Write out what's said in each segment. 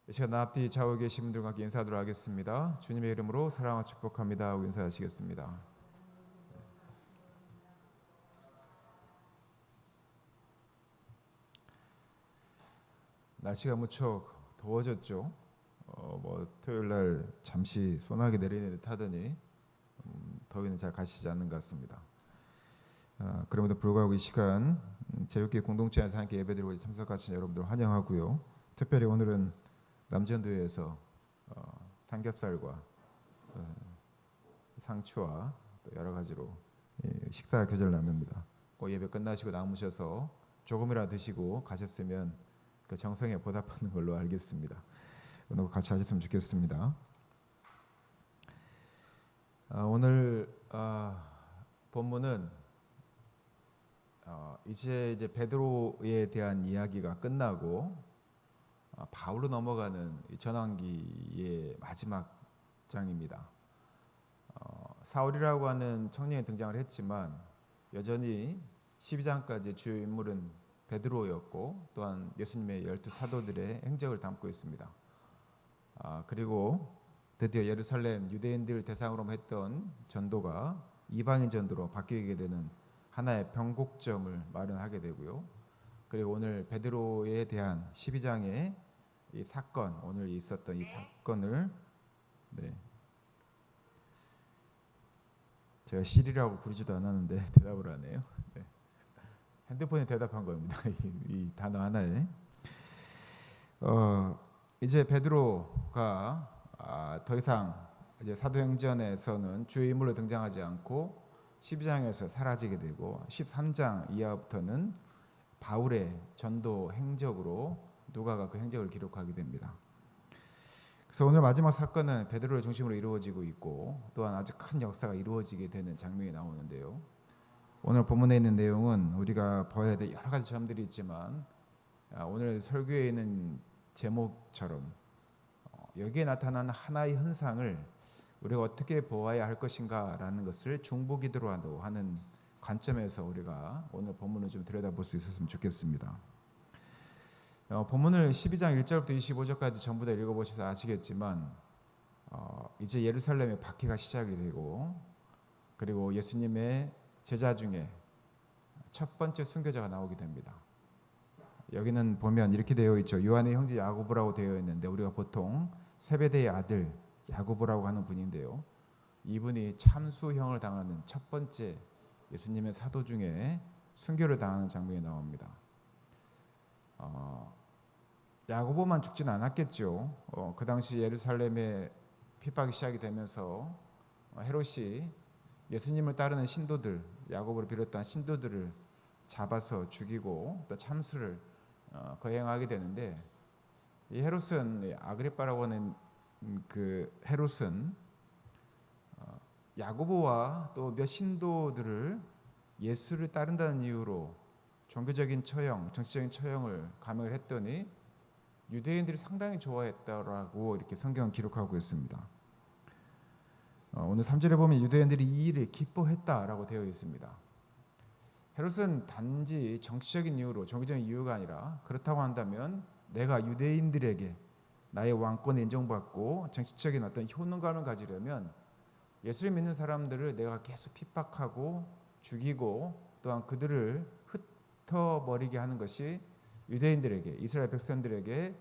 이 시간 나 앞뒤 좌우에 계신 분들과 함께 인사하도록 하겠습니다. 주님의 이름으로 사랑하고 축복합니다 하고 인사하시겠습니다. 날씨가 무척 더워졌죠. 토요일 날 잠시 소나기 내리는 듯 하더니 더위는 잘 가시지 않는 것 같습니다. 그럼에도 불구하고 이 시간 제육교 공동체에서 함께 예배드리고 참석하신 여러분들 환영하고요. 특별히 오늘은 남전도에서 삼겹살과 상추와 또 여러 가지로 식사 교제를 나눕니다. 예배 끝나시고 남으셔서 조금이라도 드시고 가셨으면 그 정성에 보답하는 걸로 알겠습니다. 오늘 같이 하셨으면 좋겠습니다. 오늘 본문은 이제 베드로에 대한 이야기가 끝나고 바울로 넘어가는 전환기의 마지막 장입니다. 사울이라고 하는 청년이 등장을 했지만 여전히 12장까지 주요 인물은 베드로였고 또한 예수님의 12 사도들의 행적을 담고 있습니다. 그리고 드디어 예루살렘 유대인들 대상으로 했던 전도가 이방인 전도로 바뀌게 되는 하나의 변곡점을 마련하게 되고요. 그리고 오늘 베드로에 대한 12장의 이 사건, 오늘 있었던 이 사건을 제가 시리라고 부르지도 않았는데 대답을 하네요. 핸드폰에 대답한 겁니다. 이 단어 하나에. 이제 베드로가 더 이상 이제 사도행전에서는 주요 인물로 등장하지 않고 12장에서 사라지게 되고 13장 이하부터는 바울의 전도 행적으로 누가가 그 행적을 기록하게 됩니다. 그래서 오늘 마지막 사건은 베드로를 중심으로 이루어지고 있고 또한 아주 큰 역사가 이루어지게 되는 장면이 나오는데요. 오늘 본문에 있는 내용은 우리가 봐야 될 여러 가지 점들이 있지만 오늘 설교에 있는 제목처럼 여기에 나타나는 하나의 현상을 우리가 어떻게 보아야 할 것인가라는 것을 중보기도로 하는 관점에서 우리가 오늘 본문을 좀 들여다볼 수 있었으면 좋겠습니다. 본문을 12장 1절부터 25절까지 전부 다 읽어보셔서 아시겠지만 이제 예루살렘의 박해가 시작이 되고 그리고 예수님의 제자 중에 첫 번째 순교자가 나오게 됩니다. 여기는 보면 이렇게 되어 있죠. 요한의 형제 야고보라고 되어 있는데 우리가 보통 세베대의 아들 야고보라고 하는 분인데요. 이분이 참수형을 당하는 첫 번째 예수님의 사도 중에 순교를 당하는 장면이 나옵니다. 야고보만 죽지는 않았겠죠. 그 당시 예루살렘에 핍박이 시작이 되면서 헤롯이 예수님을 따르는 신도들, 야고보를 비롯한 신도들을 잡아서 죽이고 또 참수를 거행하게 되는데 이 헤롯은 아그리빠라고 하는 그 헤롯은 야고보와 또 몇 신도들을 예수를 따른다는 이유로 종교적인 처형, 정치적인 처형을 감행을 했더니 유대인들이 상당히 좋아했다라고 이렇게 성경은 기록하고 있습니다. 오늘 3절에 보면 유대인들이 이 일을 기뻐했다라고 되어 있습니다. 헤롯은 단지 정치적인 이유로, 종교적인 이유가 아니라 그렇다고 한다면 내가 유대인들에게 나의 왕권을 인정받고 정치적인 어떤 효능감을 가지려면 예수를 믿는 사람들을 내가 계속 핍박하고 죽이고 또한 그들을 흩어버리게 하는 것이 유대인들에게, 이스라엘 백성들에게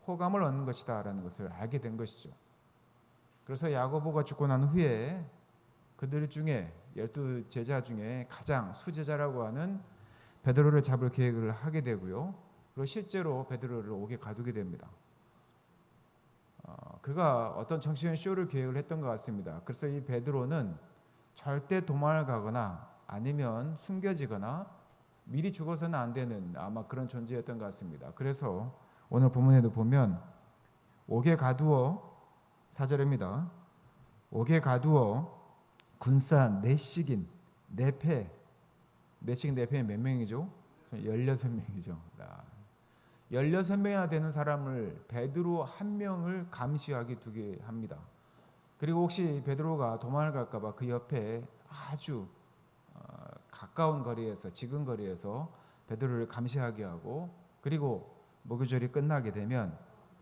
호감을 얻는 것이다 라는 것을 알게 된 것이죠. 그래서 야고보가 죽고 난 후에 그들 중에 12 제자 중에 가장 수제자라고 하는 베드로를 잡을 계획을 하게 되고요. 그리고 실제로 베드로를 옥에 가두게 됩니다. 그가 어떤 정치적인 쇼를 계획을 했던 것 같습니다. 그래서 이 베드로는 절대 도망을 가거나 아니면 숨겨지거나 미리 죽어서는 안 되는 아마 그런 존재였던 것 같습니다. 그래서 오늘 본문에도 보면 옥에 가두어 4절입니다. 옥에 가두어 군사 내식인 내패, 내식 내패는 몇 명이죠? 16명이죠. 16명이나 되는 사람을 베드로 한 명을 감시하게 두게 합니다. 그리고 혹시 베드로가 도망을 갈까 봐 그 옆에 아주 가까운 거리에서, 지근 거리에서 베드로를 감시하게 하고, 그리고 목요절이 끝나게 되면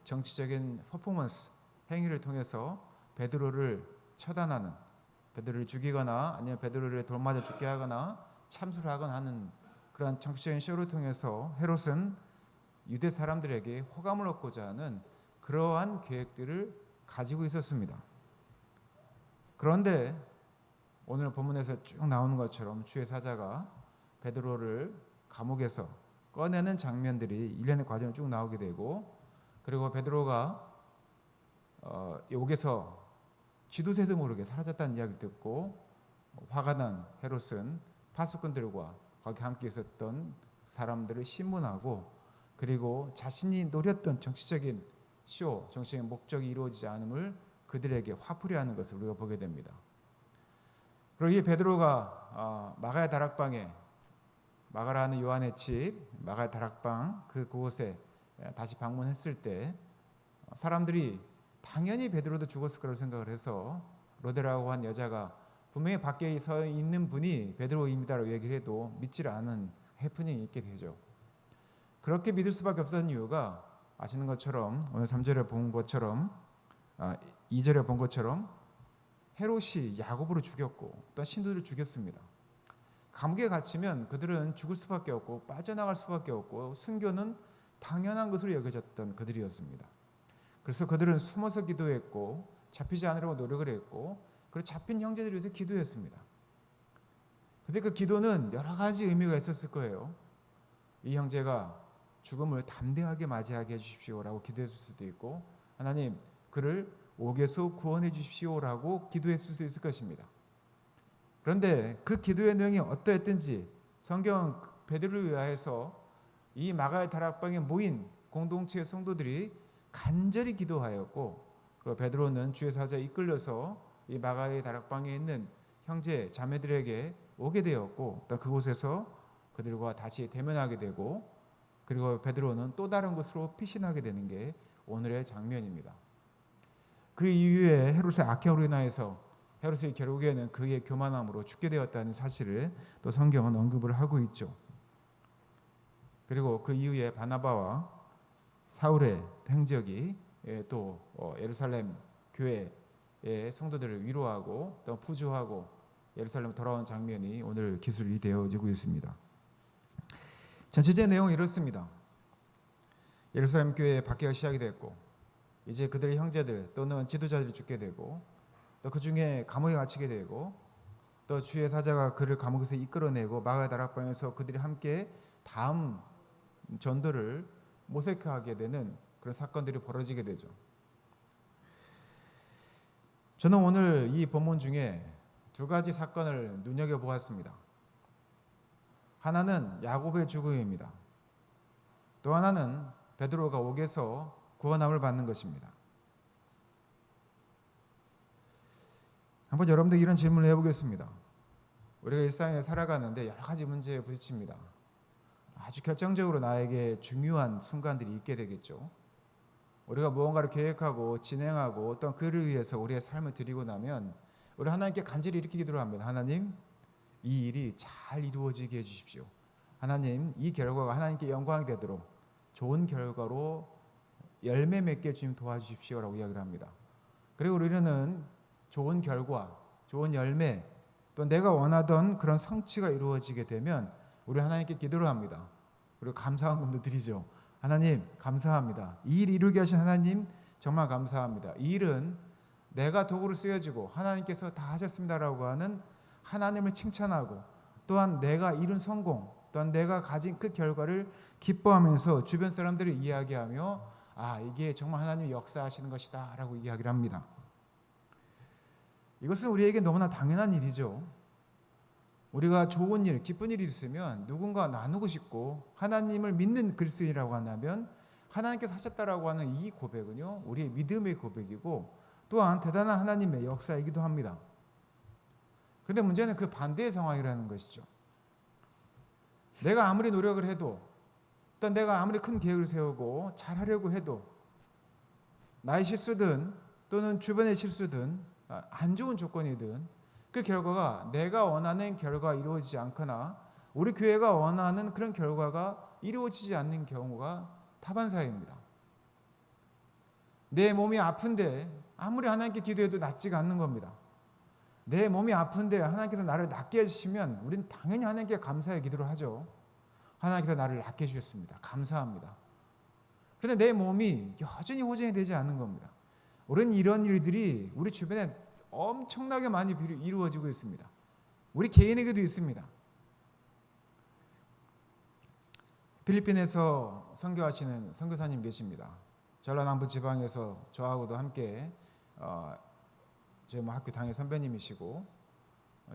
정치적인 퍼포먼스 행위를 통해서 베드로를 처단하는, 베드로를 죽이거나 아니면 베드로를 돌맞아 죽게 하거나 참수를 하거나 하는 그런 정치적인 쇼를 통해서 헤롯은 유대 사람들에게 호감을 얻고자 하는 그러한 계획들을 가지고 있었습니다. 그런데 오늘 본문에서 쭉 나오는 것처럼 주의 사자가 베드로를 감옥에서 꺼내는 장면들이 일련의 과정을 쭉 나오게 되고, 그리고 베드로가 옥에서 쥐도새도 모르게 사라졌다는 이야기를 듣고 화가 난 헤롯은 파수꾼들과 거기 함께 있었던 사람들을 신문하고, 그리고 자신이 노렸던 정치적인 쇼, 정치적인 목적이 이루어지지 않음을 그들에게 화풀이하는 것을 우리가 보게 됩니다. 그리고 이 베드로가 마가의 다락방에, 마가라는 요한의 집 마가의 다락방 그곳에 다시 방문했을 때 사람들이 당연히 베드로도 죽었을 거라고 생각을 해서 로데라고 한 여자가 분명히 밖에 서 있는 분이 베드로입니다라고 얘기를 해도 믿지를 않은 해프닝이 있게 되죠. 그렇게 믿을 수밖에 없었던 이유가 아시는 것처럼 오늘 3절에 본 것처럼 2절에 본 것처럼 헤롯이 야고보를 죽였고 또 신도들을 죽였습니다. 감옥에 갇히면 그들은 죽을 수밖에 없고 빠져나갈 수밖에 없고 순교는 당연한 것으로 여겨졌던 그들이었습니다. 그래서 그들은 숨어서 기도했고 잡히지 않으려고 노력을 했고 그리고 잡힌 형제들을 위해서 기도했습니다. 그런데 그 기도는 여러 가지 의미가 있었을 거예요. 이 형제가 죽음을 담대하게 맞이하게 해주십시오라고 기도했을 수도 있고, 하나님 그를 옥에서 구원해 주십시오라고 기도했을 수도 있을 것입니다. 그런데 그 기도의 내용이 어떠했든지 성경은 베드로를 위하여서 이 마가의 다락방에 모인 공동체의 성도들이 간절히 기도하였고, 그 베드로는 주의 사자에 이끌려서 이 마가의 다락방에 있는 형제 자매들에게 오게 되었고, 또 그곳에서 그들과 다시 대면하게 되고, 그리고 베드로는 또 다른 곳으로 피신하게 되는 게 오늘의 장면입니다. 그 이후에 헤롯의 악행으로 인하여서 헤롯이 결국에는 그의 교만함으로 죽게 되었다는 사실을 또 성경은 언급을 하고 있죠. 그리고 그 이후에 바나바와 사울의 행적이 또 예루살렘 교회의 성도들을 위로하고 또 부조하고 예루살렘 돌아온 장면이 오늘 기술이 되어지고 있습니다. 전체적인 내용은 이렇습니다. 예루살렘 교회의 박해가 시작이 됐고 이제 그들의 형제들 또는 지도자들이 죽게 되고 또 그 중에 감옥에 갇히게 되고 또 주의 사자가 그를 감옥에서 이끌어내고 마가 다락방에서 그들이 함께 다음 전도를 모색하게 되는 그런 사건들이 벌어지게 되죠. 저는 오늘 이 본문 중에 두 가지 사건을 눈여겨보았습니다. 하나는 야고보의 죽음입니다. 또 하나는 베드로가 옥에서 구원함을 받는 것입니다. 한번 여러분들 이런 질문을 해보겠습니다. 우리가 일상에 살아가는데 여러 가지 문제에 부딪힙니다. 아주 결정적으로 나에게 중요한 순간들이 있게 되겠죠. 우리가 무언가를 계획하고 진행하고 어떤 그를 위해서 우리의 삶을 드리고 나면 우리 하나님께 간절히 이렇게 기도를 합니다. 하나님, 이 일이 잘 이루어지게 해주십시오. 하나님, 이 결과가 하나님께 영광이 되도록 좋은 결과로 열매 맺게 주님 도와주십시오라고 이야기를 합니다. 그리고 우리는 좋은 결과, 좋은 열매, 또 내가 원하던 그런 성취가 이루어지게 되면 우리 하나님께 기도를 합니다. 그리고 감사한 마음도 드리죠. 하나님 감사합니다. 이 일 이루게 하신 하나님 정말 감사합니다. 이 일은 내가 도구로 쓰여지고 하나님께서 다 하셨습니다라고 하는 하나님을 칭찬하고, 또한 내가 이룬 성공, 또한 내가 가진 그 결과를 기뻐하면서 주변 사람들을 이야기하며 이게 정말 하나님이 역사하시는 것이다 라고 이야기를 합니다. 이것은 우리에게 너무나 당연한 일이죠. 우리가 좋은 일, 기쁜 일이 있으면 누군가 나누고 싶고 하나님을 믿는 그리스도인이라고 한다면 하나님께서 하셨다라고 하는 이 고백은요, 우리의 믿음의 고백이고 또한 대단한 하나님의 역사이기도 합니다. 그런데 문제는 그 반대의 상황이라는 것이죠. 내가 아무리 노력을 해도, 또 내가 아무리 큰 계획을 세우고 잘하려고 해도 나의 실수든 또는 주변의 실수든 안 좋은 조건이든 그 결과가 내가 원하는 결과가 이루어지지 않거나 우리 교회가 원하는 그런 결과가 이루어지지 않는 경우가 다반사입니다. 내 몸이 아픈데 아무리 하나님께 기도해도 낫지가 않는 겁니다. 내 몸이 아픈데 하나님께서 나를 낫게 해주시면 우리는 당연히 하나님께 감사의 기도를 하죠. 하나님께서 나를 낫게 해주셨습니다. 감사합니다. 그런데 내 몸이 여전히 호전이 되지 않는 겁니다. 우리는 이런 일들이 우리 주변에 엄청나게 많이 이루어지고 있습니다. 우리 개인에게도 있습니다. 필리핀에서 선교하시는 선교사님 계십니다. 전라남부 지방에서 저하고도 함께 저희 학교 당의 선배님이시고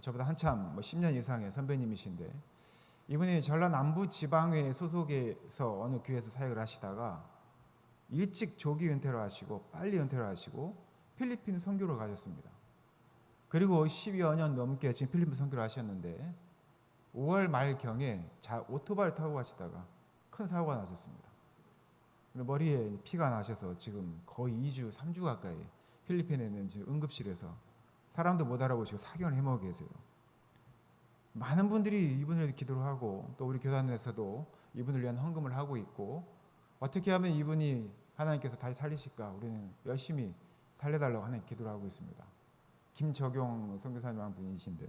저보다 한참 10년 이상의 선배님이신데, 이분이 전라남부 지방회 소속에서 어느 교회에서 사역을 하시다가 일찍 조기 은퇴를 하시고 빨리 은퇴를 하시고 필리핀 선교를 가셨습니다. 그리고 10여 년 넘게 지금 필리핀 선교를 하셨는데 5월 말경에 오토바이를 타고 가시다가 큰 사고가 나셨습니다. 머리에 피가 나셔서 지금 거의 2주, 3주 가까이 필리핀에 있는 지금 응급실에서 사람도 못 알아보시고 사경을 해먹어 계세요. 많은 분들이 이분을 위해 기도를 하고 또 우리 교단에서도 이분을 위한 헌금을 하고 있고, 어떻게 하면 이분이 하나님께서 다시 살리실까 우리는 열심히 살려달라고 하나님 기도를 하고 있습니다. 김적용 선교사님 한 분이신데,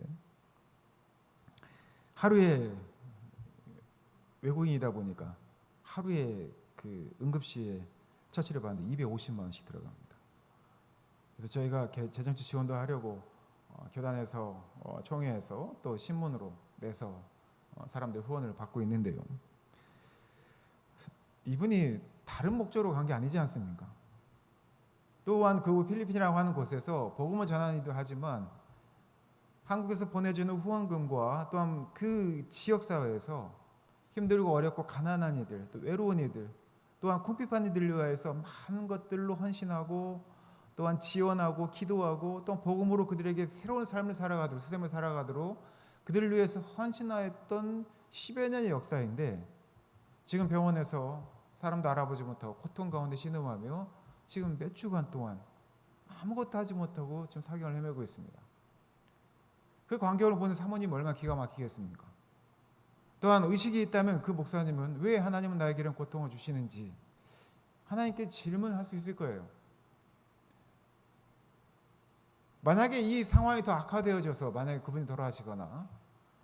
하루에 외국인이다 보니까 하루에 그 응급실에 처치를 받는데 250만 원씩 들어갑니다. 그래서 저희가 재정치 지원도 하려고 교단에서 총회에서 또 신문으로 내서 사람들 후원을 받고 있는데요. 이분이 다른 목적으로 간 게 아니지 않습니까? 또한 그 필리핀이라고 하는 곳에서 복음을 전하기도 하지만 한국에서 보내주는 후원금과 또한 그 지역사회에서 힘들고 어렵고 가난한 이들, 또 외로운 이들, 또한 궁핍한 이들을 위하여서 많은 것들로 헌신하고 또한 지원하고 기도하고 또 복음으로 그들에게 새로운 삶을 살아가도록, 스승을 살아가도록 그들을 위해서 헌신하였던 10여 년의 역사인데, 지금 병원에서 사람도 알아보지 못하고 고통 가운데 신음하며 지금 몇 주간 동안 아무것도 하지 못하고 지금 사경을 헤매고 있습니다. 그 광경을 보는 사모님 얼마나 기가 막히겠습니까? 또한 의식이 있다면 그 목사님은 왜 하나님은 나에게 이런 고통을 주시는지 하나님께 질문할 수 있을 거예요. 만약에 이 상황이 더 악화되어져서 만약에 그분이 돌아가시거나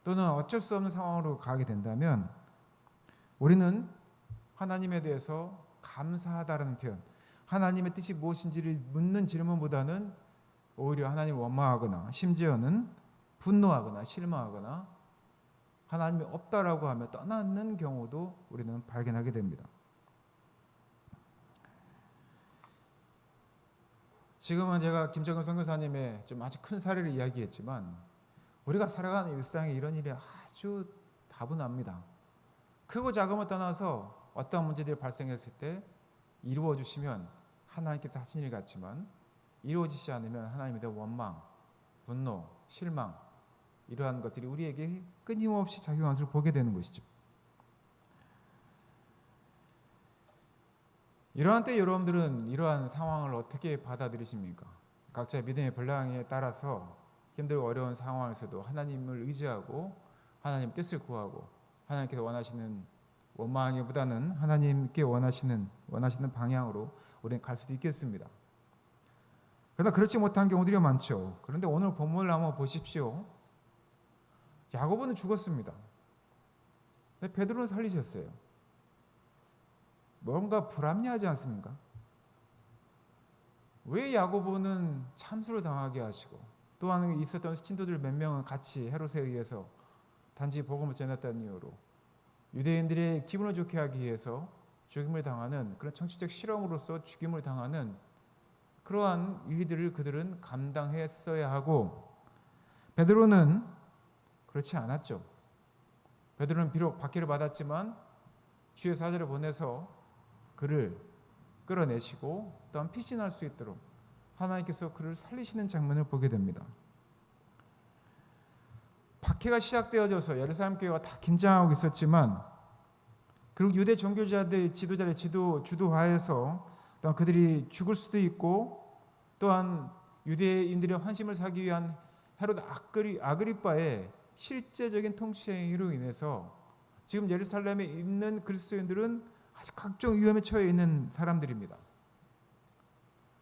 또는 어쩔 수 없는 상황으로 가게 된다면 우리는 하나님에 대해서 감사하다라는 표현, 하나님의 뜻이 무엇인지를 묻는 질문보다는 오히려 하나님을 원망하거나 심지어는 분노하거나 실망하거나 하나님이 없다라고 하며 떠나는 경우도 우리는 발견하게 됩니다. 지금은 제가 김정은 선교사님의 좀 아주 큰 사례를 이야기했지만 우리가 살아가는 일상에 이런 일이 아주 다분합니다. 크고 작음을 떠나서 어떤 문제들이 발생했을 때 이루어 주시면 하나님께서 하신 일 같지만 이루어지지 않으면 하나님에 대한 원망, 분노, 실망, 이러한 것들이 우리에게 끊임없이 작용하는 것을 보게 되는 것이죠. 이러한 때 여러분들은 이러한 상황을 어떻게 받아들이십니까? 각자의 믿음의 분량에 따라서 힘들고 어려운 상황에서도 하나님을 의지하고 하나님의 뜻을 구하고 하나님께서 원하시는 원망하기보다는 하나님께 원하시는 방향으로 우리는 갈 수도 있겠습니다. 그러나 그렇지 못한 경우들이 많죠. 그런데 오늘 본문을 한번 보십시오. 야고보는 죽었습니다. 근데 베드로는 살리셨어요. 뭔가 불합리하지 않습니까? 왜 야고보는 참수를 당하게 하시고 또한 있었던 신도들 몇 명은 같이 헤롯에 의해서 단지 복음을 전했다는 이유로 유대인들의 기분을 좋게 하기 위해서 죽임을 당하는 그런 정치적 실험으로서 죽임을 당하는 그러한 일들을 그들은 감당했어야 하고, 베드로는 그렇지 않았죠. 베드로는 비록 박해를 받았지만 주의 사자를 보내서 그를 끌어내시고 또한 피신할 수 있도록 하나님께서 그를 살리시는 장면을 보게 됩니다. 박해가 시작되어져서 예루살렘 교회가 다 긴장하고 있었지만, 그리고 유대 종교자들 지도자를 주도하여서 또한 그들이 죽을 수도 있고 또한 유대인들의 환심을 사기 위한 헤롯 아그리빠의 실제적인 통치행위로 인해서 지금 예루살렘에 있는 그리스도인들은 아직 각종 위험에 처해 있는 사람들입니다.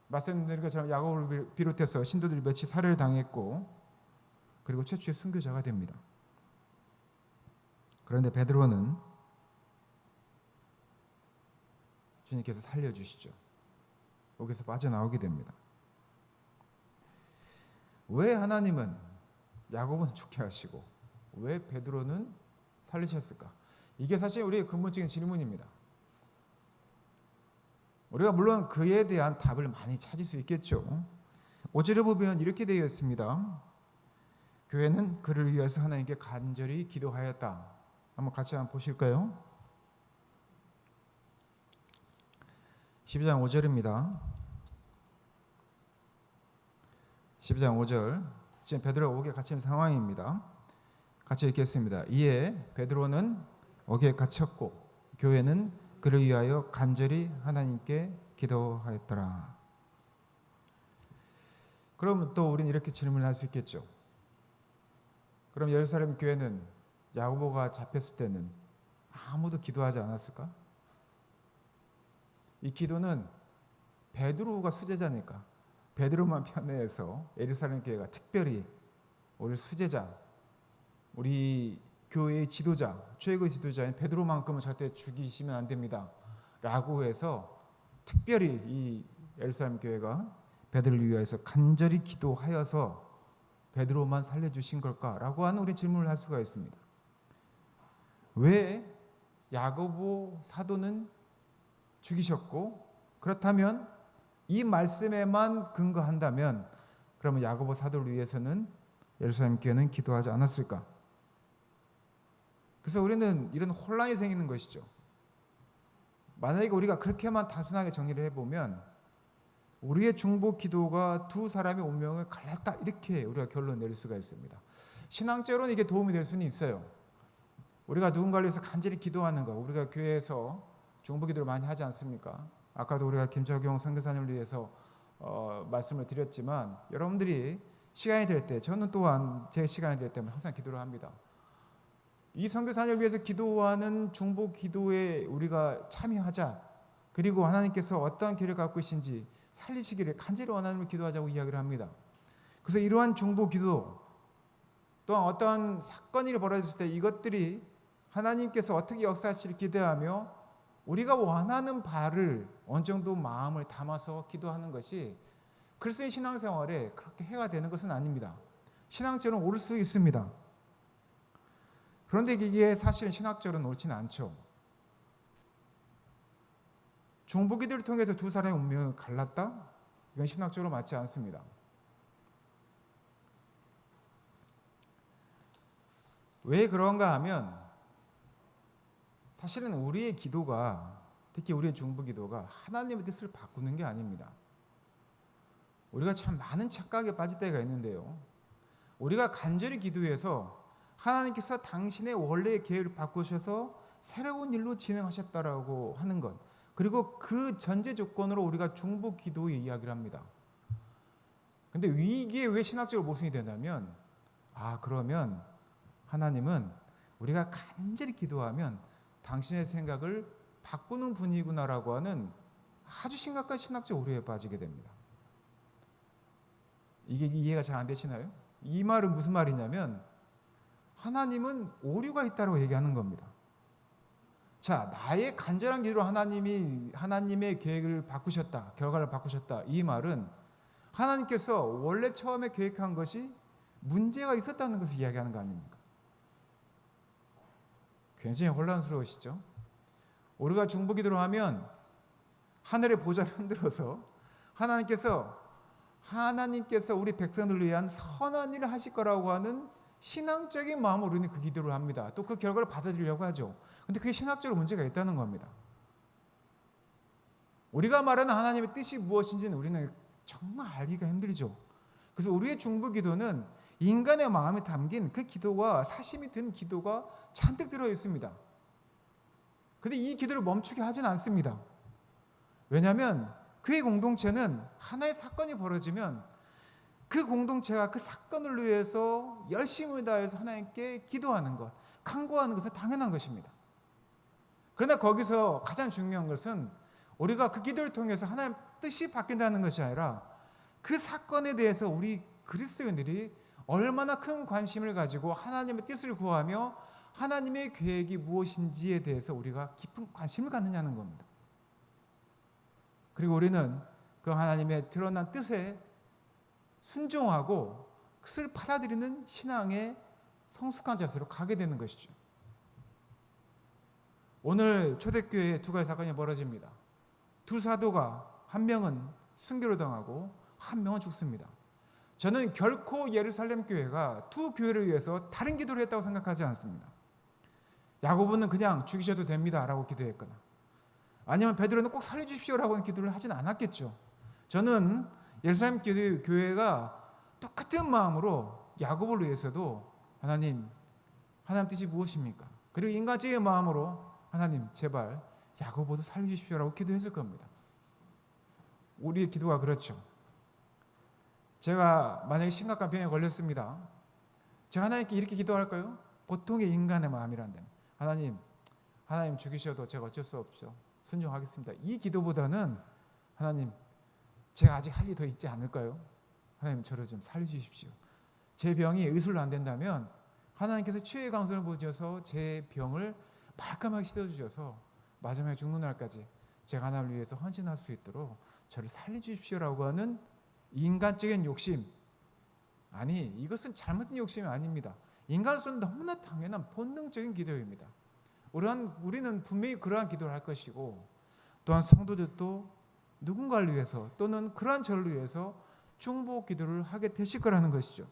말씀드린 것처럼 야고보를 비롯해서 신도들이 몇이 살해를 당했고 그리고 최초의 순교자가 됩니다. 그런데 베드로는 주님께서 살려주시죠. 거기서 빠져나오게 됩니다. 왜 하나님은 야고보는 죽게 하시고 왜 베드로는 살리셨을까? 이게 사실 우리의 근본적인 질문입니다. 우리가 물론 그에 대한 답을 많이 찾을 수 있겠죠. 5절에 보면 이렇게 되어 있습니다. 교회는 그를 위해서 하나님께 간절히 기도하였다. 한번 같이 한번 보실까요? 12장 5절입니다. 12장 5절. 지금 베드로가 옥에 갇힌 상황입니다. 같이 읽겠습니다. 이에 베드로는 옥에 갇혔고 교회는 그를 위하여 간절히 하나님께 기도하였더라. 그럼 또 우리는 이렇게 질문할 수 있겠죠. 그럼 예루살렘 교회는 야고보가 잡혔을 때는 아무도 기도하지 않았을까? 이 기도는 베드로가 수제자니까 베드로만 편애해서 예루살렘 교회가 특별히 우리 수제자, 우리 교회의 지도자, 최고의 지도자인 베드로만큼은 절대 죽이시면 안 됩니다 라고 해서 특별히 이 예루살렘 교회가 베드로를 위하여서 간절히 기도하여서 베드로만 살려주신 걸까라고 하는 우리 질문을 할 수가 있습니다. 왜 야고보 사도는 죽이셨고 그렇다면 이 말씀에만 근거한다면 그러면 야고보 사도를 위해서는 예루살렘 교회는 기도하지 않았을까? 그래서 우리는 이런 혼란이 생기는 것이죠. 만약에 우리가 그렇게만 단순하게 정리를 해보면 우리의 중보 기도가 두 사람의 운명을 갈랐다 이렇게 우리가 결론 내릴 수가 있습니다. 신앙적으로는 이게 도움이 될 수는 있어요. 우리가 누군가를 위해서 간절히 기도하는 거, 우리가 교회에서 중보 기도를 많이 하지 않습니까? 아까도 우리가 김철경 선교사님을 위해서 말씀을 드렸지만 여러분들이 시간이 될 때, 저는 또한 제 시간이 될 때면 항상 기도를 합니다. 이 선교사님을 위해서 기도하는 중보 기도에 우리가 참여하자. 그리고 하나님께서 어떠한 기회를 갖고 계신지 살리시기를 간절히 원하는 기도하자고 이야기를 합니다. 그래서 이러한 중보 기도 또한 어떠한 사건이 벌어졌을 때 이것들이 하나님께서 어떻게 역사하실지 기대하며 우리가 원하는 바를 어느 정도 마음을 담아서 기도하는 것이 그리스도의 신앙생활에 그렇게 해가 되는 것은 아닙니다. 신앙적으로는 옳을 수 있습니다. 그런데 이게 사실은 신학적으로는 옳지는 않죠. 중보 기도를 통해서 두 사람의 운명을 갈랐다? 이건 신학적으로 맞지 않습니다. 왜 그런가 하면 사실은 우리의 기도가, 특히 우리의 중보 기도가 하나님의 뜻을 바꾸는 게 아닙니다. 우리가 참 많은 착각에 빠질 때가 있는데요. 우리가 간절히 기도해서 하나님께서 당신의 원래의 계획을 바꾸셔서 새로운 일로 진행하셨다라고 하는 것, 그리고 그 전제 조건으로 우리가 중보 기도의 이야기를 합니다. 근데 이게 왜 신학적으로 모순이 되냐면, 그러면 하나님은 우리가 간절히 기도하면 당신의 생각을 바꾸는 분이구나라고 하는 아주 심각한 신학적 오류에 빠지게 됩니다. 이게 이해가 잘 안 되시나요? 이 말은 무슨 말이냐면 하나님은 오류가 있다고 얘기하는 겁니다. 자, 나의 간절한 기도로 하나님이 하나님의 계획을 바꾸셨다, 결과를 바꾸셨다. 이 말은 하나님께서 원래 처음에 계획한 것이 문제가 있었다는 것을 이야기하는 거 아닙니까? 굉장히 혼란스러우시죠? 우리가 중보 기도를 하면 하늘의 보좌를 흔들어서 하나님께서 우리 백성들을 위한 선한 일을 하실 거라고 하는 신앙적인 마음으로 우리는 그 기도를 합니다. 또 그 결과를 받아들이려고 하죠. 근데 그게 신학적으로 문제가 있다는 겁니다. 우리가 말하는 하나님의 뜻이 무엇인지는 우리는 정말 알기가 힘들죠. 그래서 우리의 중보 기도는 인간의 마음에 담긴 그 기도와 사심이 든 기도가 잔뜩 들어 있습니다. 그런데 이 기도를 멈추게 하진 않습니다. 왜냐하면 교회 공동체는 하나의 사건이 벌어지면 그 공동체가 그 사건을 위해서 열심을 다해서 하나님께 기도하는 것, 간구하는 것은 당연한 것입니다. 그러나 거기서 가장 중요한 것은 우리가 그 기도를 통해서 하나님 뜻이 바뀐다는 것이 아니라 그 사건에 대해서 우리 그리스도인들이 얼마나 큰 관심을 가지고 하나님의 뜻을 구하며 하나님의 계획이 무엇인지에 대해서 우리가 깊은 관심을 갖느냐는 겁니다. 그리고 우리는 그 하나님의 드러난 뜻에 순종하고 그것을 받아들이는 신앙의 성숙한 자세로 가게 되는 것이죠. 오늘 초대교회에 두 가지 사건이 벌어집니다. 두 사도가 한 명은 순교를 당하고 한 명은 죽습니다. 저는 결코 예루살렘 교회가 두 교회를 위해서 다른 기도를 했다고 생각하지 않습니다. 야고보는 그냥 죽이셔도 됩니다라고 기도했거나 아니면 베드로는 꼭 살려주십시오라고 기도를 하진 않았겠죠. 저는 예루살렘 교회가 똑같은 마음으로 야고보를 위해서도 하나님 뜻이 무엇입니까? 그리고 인간적인 마음으로 하나님 제발 야고보도 살려주십시오라고 기도했을 겁니다. 우리의 기도가 그렇죠. 제가 만약에 심각한 병에 걸렸습니다. 제가 하나님께 이렇게 기도할까요? 보통의 인간의 마음이란데 하나님 죽이셔도 제가 어쩔 수 없죠. 순종하겠습니다. 이 기도보다는 하나님 제가 아직 할 일이 더 있지 않을까요? 하나님 저를 좀 살려주십시오. 제 병이 의술로 안 된다면 하나님께서 치유의 강선을 보셔서 제 병을 말끔하게 씻어주셔서 마지막에 죽는 날까지 제가 하나님을 위해서 헌신할 수 있도록 저를 살려주십시오라고 하는 인간적인 욕심, 아니 이것은 잘못된 욕심이 아닙니다. 인간으로서는 너무나 당연한 본능적인 기도입니다. 우리는 분명히 그러한 기도를 할 것이고 또한 성도들도 누군가를 위해서 또는 그러한 저를 위해서 중보 기도를 하게 되실 거라는 것이죠.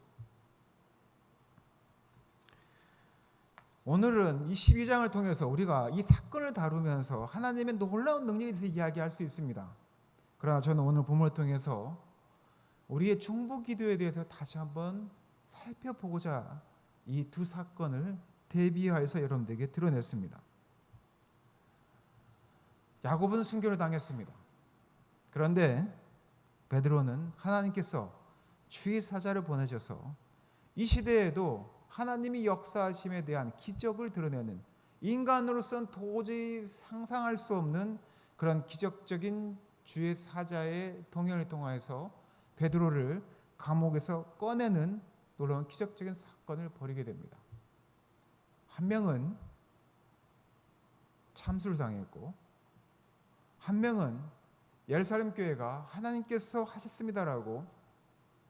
오늘은 이 12장을 통해서 우리가 이 사건을 다루면서 하나님의 놀라운 능력에 대해서 이야기할 수 있습니다. 그러나 저는 오늘 본문을 통해서 우리의 중보 기도에 대해서 다시 한번 살펴보고자 이 두 사건을 대비하여서 여러분들에게 드러냈습니다. 야고보는 순교를 당했습니다. 그런데 베드로는 하나님께서 주의 사자를 보내셔서 이 시대에도 하나님이 역사하심에 대한 기적을 드러내는 인간으로서는 도저히 상상할 수 없는 그런 기적적인 주의 사자의 동행을 통하여서 베드로를 감옥에서 꺼내는 놀라운 기적적인 사건을 벌이게 됩니다. 한 명은 참수를 당했고 한 명은 예루살렘 교회가 하나님께서 하셨습니다라고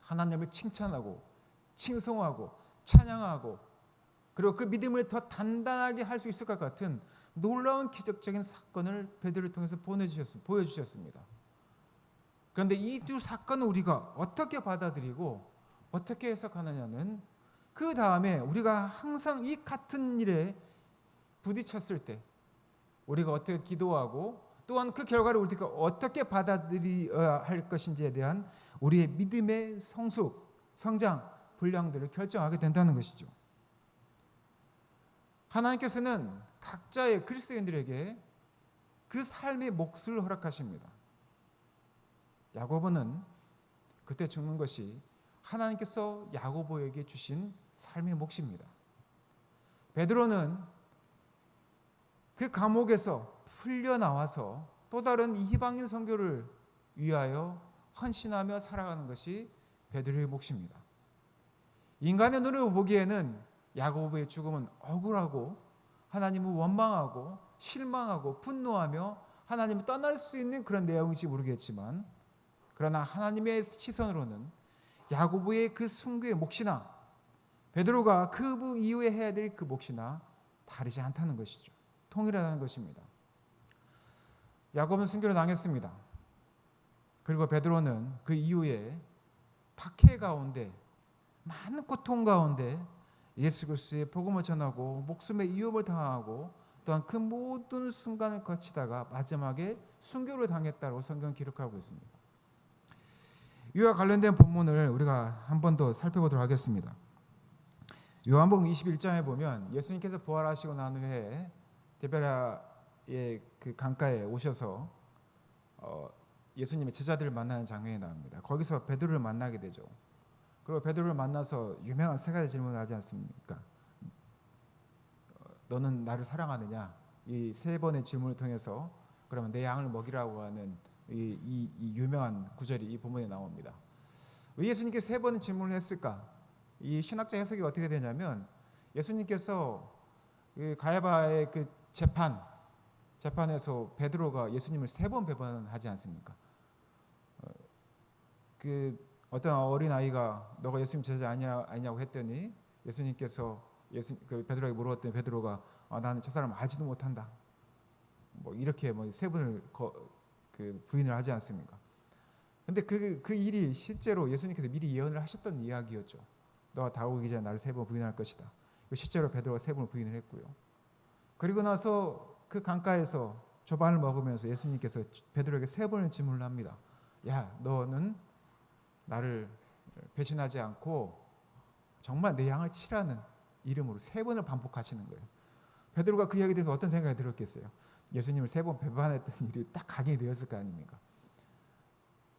하나님을 칭찬하고 칭송하고 찬양하고 그리고 그 믿음을 더 단단하게 할 수 있을 것 같은 놀라운 기적적인 사건을 베드로를 통해서 보여주셨습니다. 그런데 이 두 사건을 우리가 어떻게 받아들이고 어떻게 해석하느냐는 그 다음에 우리가 항상 이 같은 일에 부딪혔을 때 우리가 어떻게 기도하고 또한 그 결과를 우리가 어떻게 받아들여야 할 것인지에 대한 우리의 믿음의 성숙, 성장, 분량들을 결정하게 된다는 것이죠. 하나님께서는 각자의 그리스도인들에게 그 삶의 몫을 허락하십니다. 야고보는 그때 죽는 것이 하나님께서 야고보에게 주신 삶의 몫입니다. 베드로는 그 감옥에서 풀려나와서 또 다른 이방인 선교를 위하여 헌신하며 살아가는 것이 베드로의 몫입니다. 인간의 눈으로 보기에는 야고보의 죽음은 억울하고 하나님을 원망하고 실망하고 분노하며 하나님을 떠날 수 있는 그런 내용인지 모르겠지만 그러나 하나님의 시선으로는 야고보의 그 순교의 몫이나 베드로가 그 이후에 해야 될 그 몫이나 다르지 않다는 것이죠. 통일하다는 것입니다. 야고보는 순교를 당했습니다. 그리고 베드로는 그 이후에 박해 가운데 많은 고통 가운데 예수 그리스도의 복음을 전하고 목숨의 위협을 당하고 또한 그 모든 순간을 거치다가 마지막에 순교를 당했다고 성경은 기록하고 있습니다. 이와 관련된 본문을 우리가 한 번 더 살펴보도록 하겠습니다. 요한복음 21장에 보면 예수님께서 부활하시고 난 후에 디베랴의 그 강가에 오셔서 예수님의 제자들을 만나는 장면이 나옵니다. 거기서 베드로를 만나게 되죠. 그리고 베드로를 만나서 유명한 세 가지 질문을 하지 않습니까? 너는 나를 사랑하느냐? 이 세 번의 질문을 통해서 그러면 내 양을 먹이라고 하는 이 유명한 구절이 이 본문에 나옵니다. 왜 예수님께서 세 번은 질문을 했을까? 이 신학자 해석이 어떻게 되냐면 예수님께서 그 가야바의 그 재판에서 베드로가 예수님을 세 번 배반하지 않습니까? 그 어떤 어린 아이가 너가 예수님 제자 아니냐고 했더니 예수님께서 그 베드로에게 물어봤더니 베드로가 나는 저 사람 알지도 못한다. 뭐 이렇게 뭐 세 번을 그 부인을 하지 않습니까? 근데 그 일이 실제로 예수님께서 미리 예언을 하셨던 이야기였죠. 너가 다오기 전에 나를 세 번 부인할 것이다. 실제로 베드로가 세 번을 부인을 했고요. 그리고 나서 그 강가에서 조반을 먹으면서 예수님께서 베드로에게 세 번을 질문을 합니다. 야, 너는 나를 배신하지 않고 정말 내 양을 치라는 이름으로 세 번을 반복하시는 거예요. 베드로가 그 이야기 들으면 어떤 생각이 들었겠어요? 예수님을 세 번 배반했던 일이 딱 각인이 되었을 거 아닙니까?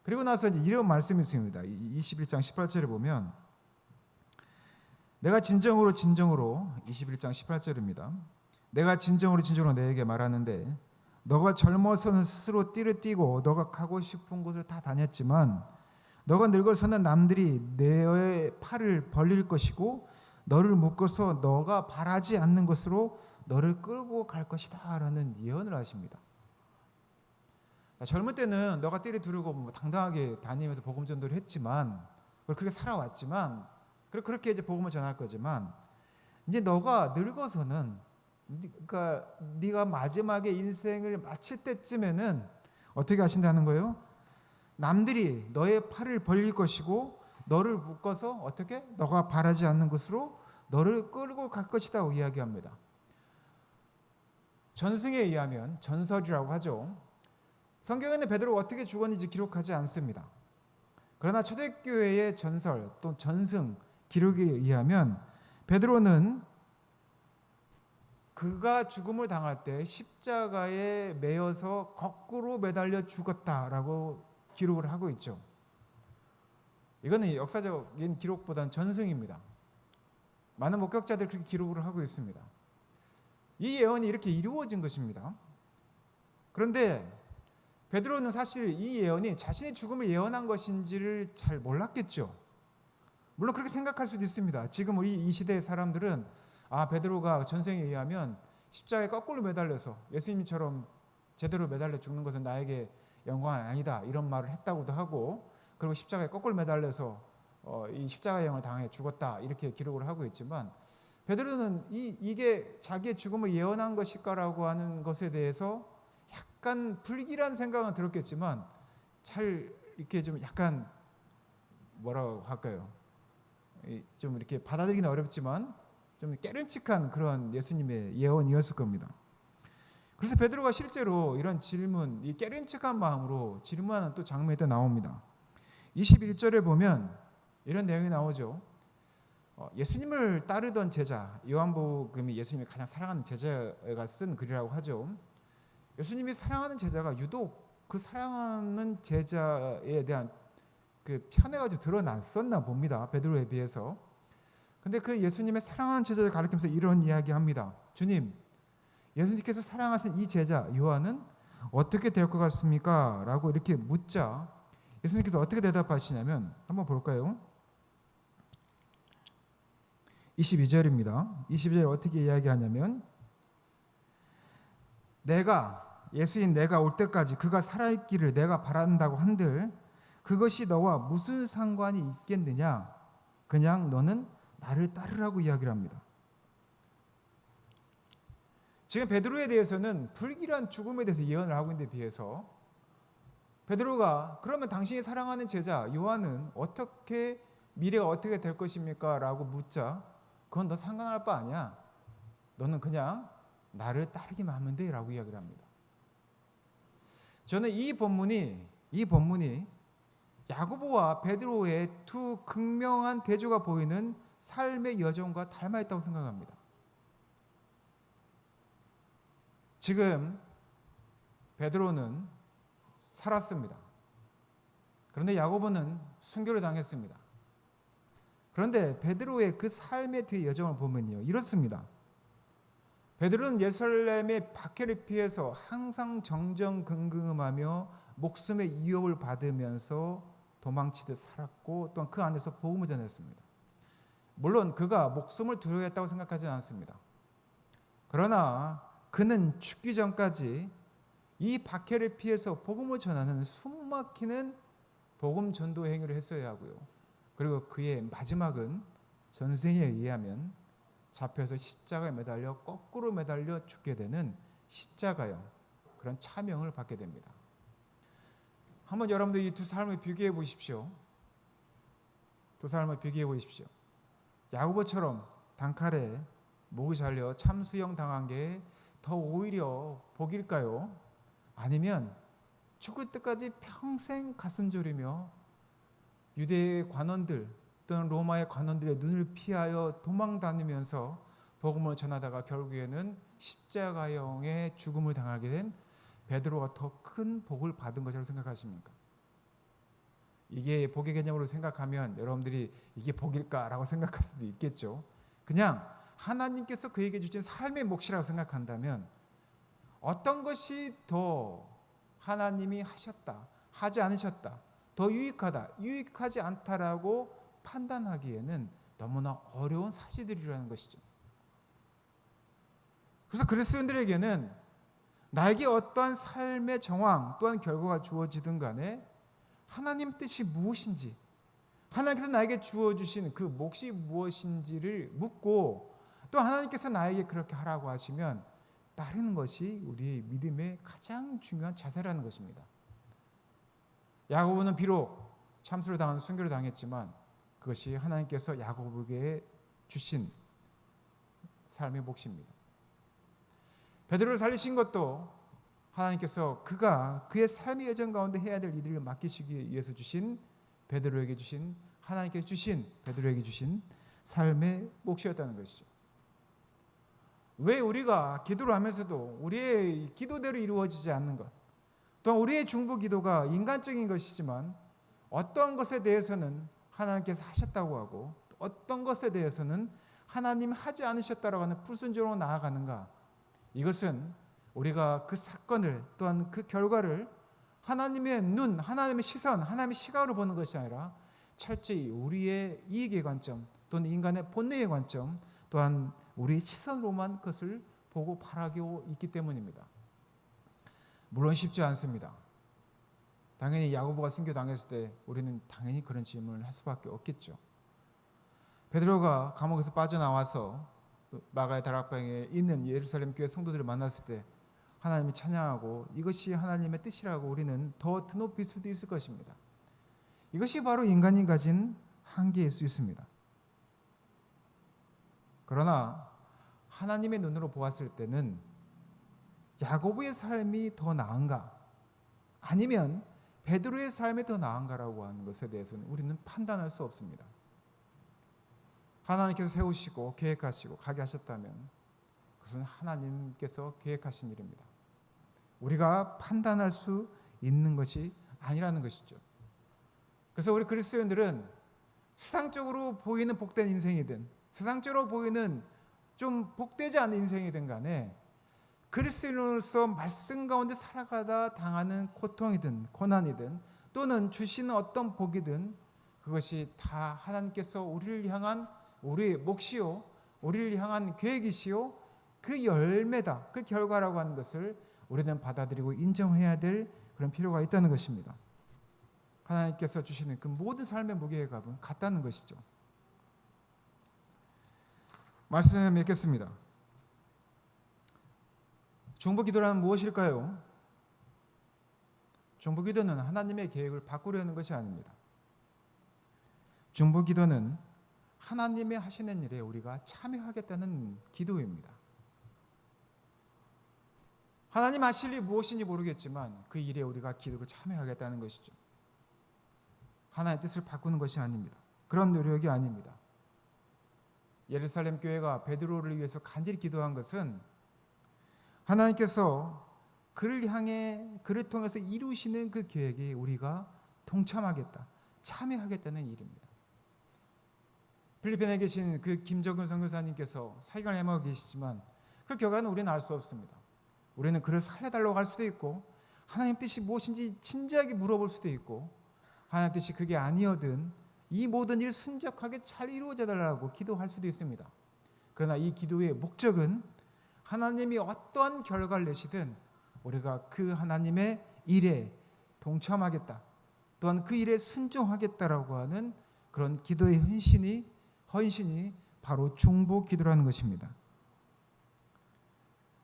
그리고 나서 이제 이런 말씀이 있습니다. 21장 18절에 보면 내가 진정으로 21장 18절입니다. 내가 진정으로 너에게 말하는데 너가 젊어서는 스스로 띠를 띠고 너가 가고 싶은 곳을 다 다녔지만 너가 늙어서는 남들이 내 팔을 벌릴 것이고 너를 묶어서 너가 바라지 않는 것으로 너를 끌고 갈 것이다 라는 예언을 하십니다. 젊을 때는 너가 띠를 두르고 뭐 당당하게 다니면서 복음 전도를 했지만 그렇게 살아왔지만 그렇게 이제 복음을 전할 거지만 이제 너가 늙어서는 그러니까 네가 마지막에 인생을 마칠 때쯤에는 어떻게 하신다는 거예요? 남들이 너의 팔을 벌릴 것이고 너를 묶어서 어떻게? 너가 바라지 않는 곳으로 너를 끌고 갈 것이라고 이야기합니다. 전승에 의하면 전설이라고 하죠. 성경에는 베드로가 어떻게 죽었는지 기록하지 않습니다. 그러나 초대교회의 전설 또 전승 기록에 의하면 베드로는 그가 죽음을 당할 때 십자가에 매여서 거꾸로 매달려 죽었다라고 기록을 하고 있죠. 이거는 역사적인 기록보다는 전승입니다. 많은 목격자들이 그렇게 기록을 하고 있습니다. 이 예언이 이렇게 이루어진 것입니다. 그런데 베드로는 사실 이 예언이 자신의 죽음을 예언한 것인지를 잘 몰랐겠죠. 물론 그렇게 생각할 수도 있습니다. 지금 우리 이 시대의 사람들은 베드로가 전생에 의하면 십자가에 거꾸로 매달려서 예수님처럼 제대로 매달려 죽는 것은 나에게 영광이 아니다 이런 말을 했다고도 하고 그리고 십자가에 거꾸로 매달려서 이 십자가의 영을 당해 죽었다 이렇게 기록을 하고 있지만 베드로는 이게 자기의 죽음을 예언한 것일까라고 하는 것에 대해서 약간 불길한 생각은 들었겠지만 잘 이렇게 좀 약간 뭐라고 할까요? 좀 이렇게 받아들이기는 어렵지만 좀 깨름칙한 그런 예수님의 예언이었을 겁니다. 그래서 베드로가 실제로 이런 질문, 이 깨름칙한 마음으로 질문하는 또 장면이 또 나옵니다. 21절에 보면 이런 내용이 나오죠. 예수님을 따르던 제자, 요한복음이 예수님이 가장 사랑하는 제자가 쓴 글이라고 하죠. 예수님이 사랑하는 제자가 유독 그 사랑하는 제자에 대한 그 편애가 좀 드러났었나 봅니다. 베드로에 비해서. 근데 그 예수님의 사랑하는 제자를 가리키면서 이런 이야기합니다. 주님, 예수님께서 사랑하신 이 제자 요한은 어떻게 될 것 같습니까? 라고 이렇게 묻자 예수님께서 어떻게 대답하시냐면 한번 볼까요? 22절입니다. 22절에 어떻게 이야기하냐면 예수인 내가 올 때까지 그가 살아있기를 내가 바란다고 한들 그것이 너와 무슨 상관이 있겠느냐? 그냥 너는 나를 따르라고 이야기를 합니다. 지금 베드로에 대해서는 불길한 죽음에 대해서 예언을 하고 있는 데 비해서 베드로가 그러면 당신이 사랑하는 제자 요한은 미래가 어떻게 될 것입니까? 라고 묻자 그건 너 상관할 바 아니야. 너는 그냥 나를 따르기만 하면 돼 라고 이야기를 합니다. 저는 이 본문이 야고보와 베드로의 두 극명한 대조가 보이는 삶의 여정과 닮아있다고 생각합니다. 지금 베드로는 살았습니다. 그런데 야고보는 순교를 당했습니다. 그런데 베드로의 그 삶의 뒤의 여정을 보면요 이렇습니다. 베드로는 예루살렘의 박해를 피해서 항상 정정긍긍하며 목숨의 위협을 받으면서 도망치듯 살았고 또한 그 안에서 복음을 전했습니다. 물론 그가 목숨을 두려워했다고 생각하지는 않습니다. 그러나 그는 죽기 전까지 이 박해를 피해서 복음을 전하는 숨막히는 복음 전도 행위를 했어야 하고요. 그리고 그의 마지막은 전생에 의하면 잡혀서 십자가에 매달려 거꾸로 매달려 죽게 되는 십자가형, 그런 차명을 받게 됩니다. 한번 여러분들 이 두 사람을 비교해 보십시오. 두 사람을 비교해 보십시오. 야고보처럼 단칼에 목이 잘려 참수형 당한 게 더 오히려 복일까요? 아니면 죽을 때까지 평생 가슴 졸이며 유대의 관원들 또는 로마의 관원들의 눈을 피하여 도망 다니면서 복음을 전하다가 결국에는 십자가형의 죽음을 당하게 된 베드로가 더 큰 복을 받은 것이라고 생각하십니까? 이게 복의 개념으로 생각하면 여러분들이 이게 복일까라고 생각할 수도 있겠죠. 그냥 하나님께서 그에게 주신 삶의 몫이라고 생각한다면 어떤 것이 더 하나님이 하셨다, 하지 않으셨다, 더 유익하다, 유익하지 않다라고 판단하기에는 너무나 어려운 사실들이라는 것이죠. 그래서 그리스도인들에게는 나에게 어떠한 삶의 정황 또한 결과가 주어지든 간에 하나님 뜻이 무엇인지, 하나님께서 나에게 주어주신 그 몫이 무엇인지를 묻고 또 하나님께서 나에게 그렇게 하라고 하시면 따르는 것이 우리의 믿음의 가장 중요한 자세라는 것입니다. 야고보는 비록 참수를 당한 순교를 당했지만 그것이 하나님께서 야고보에게 주신 삶의 몫입니다. 베드로를 살리신 것도 하나님께서 그가 그의 삶의 여정 가운데 해야 될 일들을 맡기시기 위해서 주신 베드로에게 주신 하나님께서 주신 베드로에게 주신 삶의 몫이었다는 것이죠. 왜 우리가 기도를 하면서도 우리의 기도대로 이루어지지 않는 것, 또한 우리의 중보 기도가 인간적인 것이지만 어떤 것에 대해서는 하나님께서 하셨다고 하고 어떤 것에 대해서는 하나님 하지 않으셨다라고 하는 불순종으로 나아가는가? 이것은 우리가 그 사건을 또한 그 결과를 하나님의 눈, 하나님의 시선, 하나님의 시각으로 보는 것이 아니라 철저히 우리의 이익의 관점 또는 인간의 본능의 관점 또한 우리의 시선으로만 그것을 보고 바라고 있기 때문입니다. 물론 쉽지 않습니다. 당연히 야고보가 순교당했을 때 우리는 당연히 그런 질문을 할 수밖에 없겠죠. 베드로가 감옥에서 빠져나와서 마가의 다락방에 있는 예루살렘 교회 성도들을 만났을 때 하나님을 찬양하고 이것이 하나님의 뜻이라고 우리는 더 드높일 수도 있을 것입니다. 이것이 바로 인간이 가진 한계일 수 있습니다. 그러나 하나님의 눈으로 보았을 때는 야고보의 삶이 더 나은가 아니면 베드로의 삶이 더 나은가라고 하는 것에 대해서는 우리는 판단할 수 없습니다. 하나님께서 세우시고 계획하시고 가게 하셨다면 그것은 하나님께서 계획하신 일입니다. 우리가 판단할 수 있는 것이 아니라는 것이죠. 그래서 우리 그리스도인들은 세상적으로 보이는 복된 인생이든 세상적으로 보이는 좀 복되지 않은 인생이든 간에 그리스도인으로서 말씀 가운데 살아가다 당하는 고통이든 고난이든 또는 주시는 어떤 복이든 그것이 다 하나님께서 우리를 향한 우리의 몫이요 우리를 향한 계획이시요 그 열매다, 그 결과라고 하는 것을 우리는 받아들이고 인정해야 될 그런 필요가 있다는 것입니다. 하나님께서 주시는 그 모든 삶의 무게의 값은 같다는 것이죠. 말씀을 맺겠습니다. 중보기도란 무엇일까요? 중보기도는 하나님의 계획을 바꾸려는 것이 아닙니다. 중보기도는 하나님의 하시는 일에 우리가 참여하겠다는 기도입니다. 하나님 하실 일이 무엇인지 모르겠지만 그 일에 우리가 기도를 참여하겠다는 것이죠. 하나님의 뜻을 바꾸는 것이 아닙니다. 그런 노력이 아닙니다. 예루살렘 교회가 베드로를 위해서 간절히 기도한 것은 하나님께서 그를 향해 그를 통해서 이루시는 그 계획에 우리가 동참하겠다, 참여하겠다는 일입니다. 필리핀에 계신 그 김정은 선교사님께서 사역을 해마고 계시지만 그 결과는 우리는 알 수 없습니다. 우리는 그를 살려달라고 할 수도 있고 하나님 뜻이 무엇인지 진지하게 물어볼 수도 있고 하나님 뜻이 그게 아니어든 이 모든 일 순적하게 잘 이루어져 달라고 기도할 수도 있습니다. 그러나 이 기도의 목적은 하나님이 어떠한 결과를 내시든 우리가 그 하나님의 일에 동참하겠다, 또한 그 일에 순종하겠다라고 하는 그런 기도의 헌신이 바로 중보 기도라는 것입니다.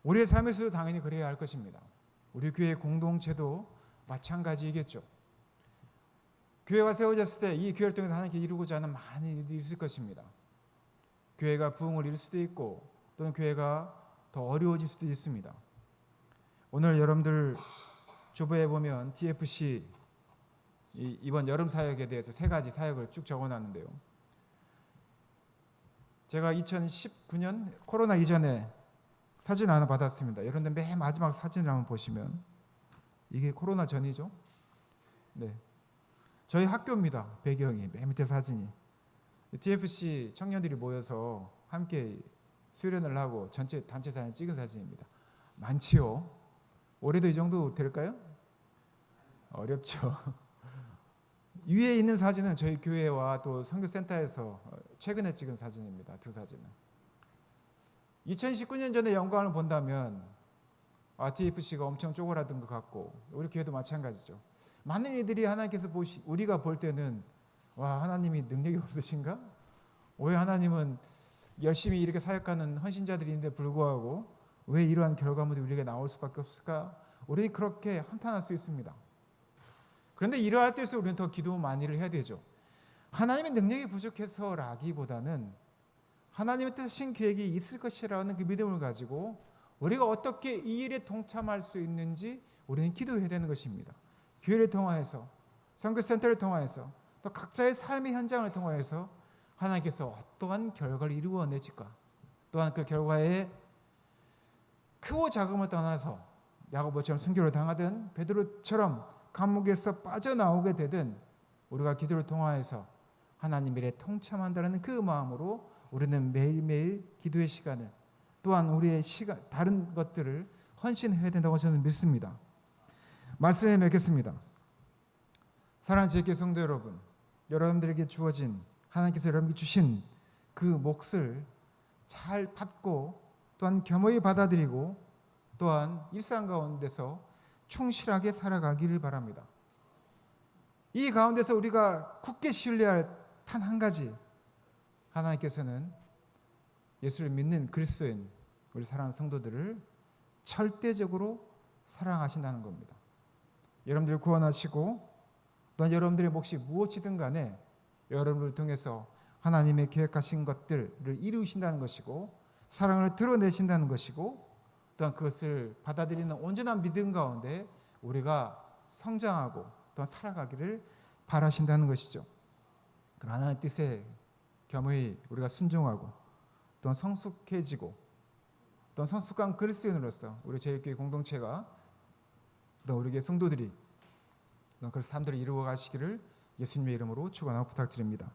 우리의 삶에서도 당연히 그래야 할 것입니다. 우리 교회 공동체도 마찬가지이겠죠. 교회가 세워졌을 때 이 교회를 통해서 하나님께 이루고자 하는 많은 일들이 있을 것입니다. 교회가 부흥을 이룰 수도 있고 또는 교회가 더 어려워질 수도 있습니다. 오늘 여러분들 주보에 보면 TFC 이번 여름 사역에 대해서 3가지 사역을 쭉 적어놨는데요. 제가 2019년 코로나 이전에 사진 하나 받았습니다. 여러분들 맨 마지막 사진을 한번 보시면 이게 코로나 전이죠. 네, 저희 학교입니다. 배경이 맨 밑에 사진이 TFC 청년들이 모여서 함께 수련을 하고 전체 단체 사진 찍은 사진입니다. 많지요? 올해도 이 정도 될까요? 어렵죠. 위에 있는 사진은 저희 교회와 또 선교센터에서 최근에 찍은 사진입니다. 2 사진은. 2019년 전에 영광을 본다면 TFC가 엄청 쪼그라든 것 같고 우리 교회도 마찬가지죠. 많은 이들이 하나님께서 우리가 볼 때는 와, 하나님이 능력이 없으신가? 왜 하나님은 열심히 이렇게 사역하는 헌신자들인데 불구하고 왜 이러한 결과물이 우리에게 나올 수밖에 없을까? 우리는 그렇게 한탄할 수 있습니다. 그런데 이러할 때에서 우리는 더 기도 많이를 해야 되죠. 하나님의 능력이 부족해서라기보다는 하나님의 뜻하신 계획이 있을 것이라는 그 믿음을 가지고 우리가 어떻게 이 일에 동참할 수 있는지 우리는 기도해야 되는 것입니다. 교회를 통하여서, 선교센터를 통하여서, 또 각자의 삶의 현장을 통하여서 하나님께서 어떠한 결과를 이루어내실까? 또한 그 결과에 크고 작음을 떠나서 야고보처럼 순교를 당하든 베드로처럼 감옥에서 빠져나오게 되든 우리가 기도를 통하여서 하나님 일에 통참한다는 그 마음으로 우리는 매일매일 기도의 시간을 또한 우리의 다른 것들을 헌신해야 된다고 저는 믿습니다. 말씀에 맺겠습니다. 사랑하는 제게 성도 여러분, 여러분들에게 주어진 하나님께서 여러분에게 주신 그 몫을 잘 받고 또한 겸허히 받아들이고 또한 일상 가운데서 충실하게 살아가기를 바랍니다. 이 가운데서 우리가 굳게 신뢰할 단 한 가지, 하나님께서는 예수를 믿는 그리스도인 우리 사랑하는 성도들을 절대적으로 사랑하신다는 겁니다. 여러분들을 구원하시고 또한 여러분들의 몫이 무엇이든 간에 여러분을 통해서 하나님의 계획하신 것들을 이루신다는 것이고 사랑을 드러내신다는 것이고 또한 그것을 받아들이는 온전한 믿음 가운데 우리가 성장하고 또한 살아가기를 바라신다는 것이죠. 그러나 하나님의 뜻에 겸허히 우리가 순종하고 또한 성숙해지고 또한 성숙한 그리스도인으로서 우리 제일교회 공동체가 또 우리 교회 성도들이 그런 삶들을 이루어 가시기를 예수님의 이름으로 축원하고 부탁드립니다.